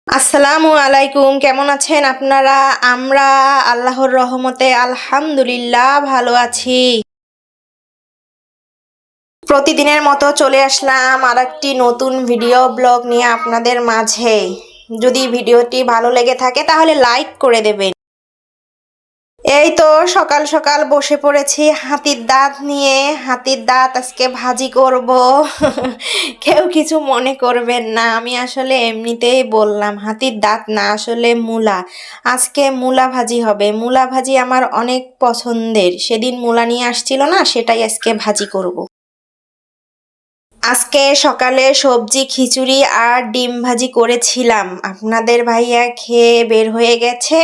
আসসালামু আলাইকুম, কেমন আছেন আপনারা? আমরা আল্লাহর রহমতে আলহামদুলিল্লাহ ভালো আছি। প্রতিদিনের মতো চলে আসলাম আর একটি নতুন ভিডিও ব্লগ নিয়ে আপনাদের মাঝে। যদি ভিডিওটি ভালো লেগে থাকে তাহলে লাইক করে দেবেন। এই তো সকাল সকাল বসে পড়েছি হাতির দাঁত নিয়ে। হাতির দাঁত আজকে ভাজি করব। কেউ কিছু মনে করবেন না, আমি আসলে এমনিতেই বললাম। হাতির দাঁত না, আসলে মূলা। আজকে মূলা ভাজি হবে। মূলা ভাজি আমার অনেক পছন্দের। সেদিন মূলা নিয়ে আসছিল না, সেটাই আজকে ভাজি করব। আজকে সকালে সবজি খিচুড়ি আর ডিম ভাজি করেছিলাম। আপনাদের ভাইয়া খেয়ে বের হয়ে গেছে।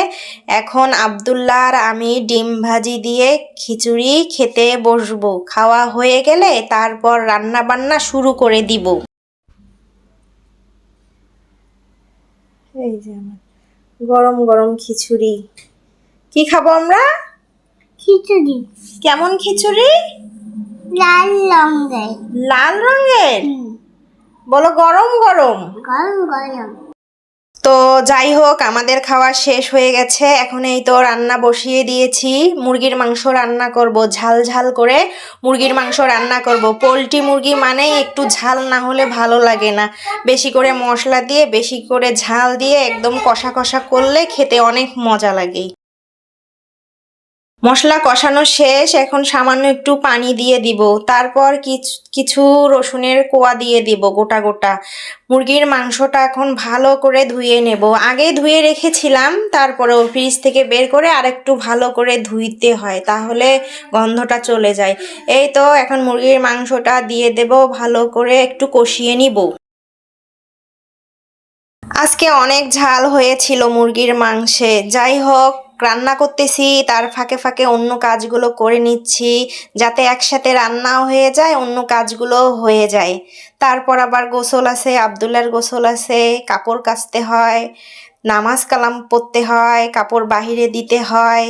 এখন আব্দুল্লাহ আর আমি ডিম ভাজি দিয়ে খিচুড়ি খেতে বসবো। খাওয়া হয়ে গেলে তারপর রান্না বান্না শুরু করে দিব। এই যে আমার গরম গরম খিচুড়ি। কি খাবো আমরা? খিচুড়ি। কেমন খিচুড়ি? লাল রঙের। লাল রঙের? বলো গরম গরম। গরম গরম। তো যাই হোক, আমাদের খাওয়া শেষ হয়ে গেছে। এখন এই তো রান্না বসিয়ে দিয়েছি। মুরগির মাংস রান্না করব, ঝাল ঝাল করে মুরগির মাংস রান্না করব। পোলট্রি মুরগি মানেই একটু ঝাল না হলে ভালো লাগে না। বেশি করে মশলা দিয়ে, বেশি করে ঝাল দিয়ে একদম কষা কষা করলে খেতে অনেক মজা লাগে। মশলা কষানো শেষ, এখন সামান্য একটু পানি দিয়ে দিব। তারপর কিছু রসুনের কোয়া দিয়ে দিব গোটা গোটা। মুরগির মাংসটা এখন ভালো করে ধুয়ে নেব। আগেই ধুয়ে রেখেছিলাম, তারপরেও ফ্রিজ থেকে বের করে আরেকটু ভালো করে ধুইতে হয়, তাহলে গন্ধটা চলে যায়। এই তো এখন মুরগির মাংসটা দিয়ে দেব, ভালো করে একটু কষিয়ে নিব। আজকে অনেক ঝাল হয়েছিল মুরগির মাংসে। যাই হোক, রান্না করতেছি তার ফাঁকে ফাঁকে অন্য কাজগুলো করে নিচ্ছি, যাতে একসাথে রান্নাও হয়ে যায়, অন্য কাজগুলোও হয়ে যায়। তারপর আবার গোসল আছে, আব্দুল্লার গোসল আছে, কাপড় কাচতে হয়, নামাজ কালাম পড়তে হয়, কাপড় বাহিরে দিতে হয়,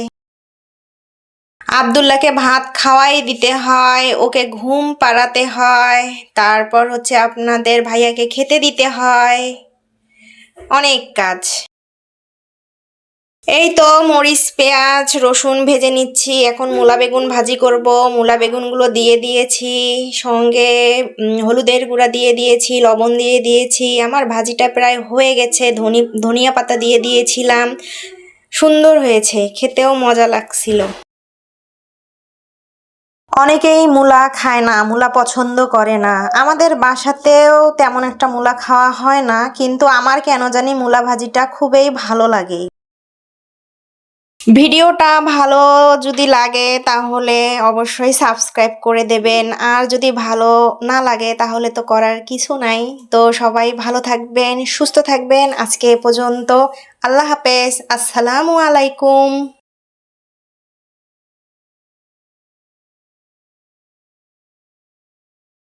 আব্দুল্লাহকে ভাত খাওয়াই দিতে হয়, ওকে ঘুম পাড়াতে হয়, তারপর হচ্ছে আপনাদের ভাইয়াকে খেতে দিতে হয়, অনেক কাজ। এই তো মরিচ পেঁয়াজ রসুন ভেজে নিচ্ছি। এখন মূলা বেগুন ভাজি করব। মূলা বেগুনগুলো দিয়ে দিয়েছি, সঙ্গে হলুদের গুঁড়া দিয়ে দিয়েছি, লবণ দিয়ে দিয়েছি। আমার ভাজিটা প্রায় হয়ে গেছে। ধনিয়া পাতা দিয়ে দিয়েছিলাম। সুন্দর হয়েছে, খেতেও মজা লাগছিল। অনেকেই মূলা খায় না, মূলা পছন্দ করে না। আমাদের বাসাতেও তেমন একটা মূলা খাওয়া হয় না, কিন্তু আমার কেন জানি মূলা ভাজিটা খুবই ভালো লাগে। ভিডিওটা ভালো যদি লাগে তাহলে অবশ্যই সাবস্ক্রাইব করে দেবেন, আর যদি ভালো না লাগে তাহলে তো করার কিছু নাই। তো সবাই ভালো থাকবেন, সুস্থ থাকবেন। আজকে এ পর্যন্ত। আল্লাহ হাফেজ। আসসালামু আলাইকুম।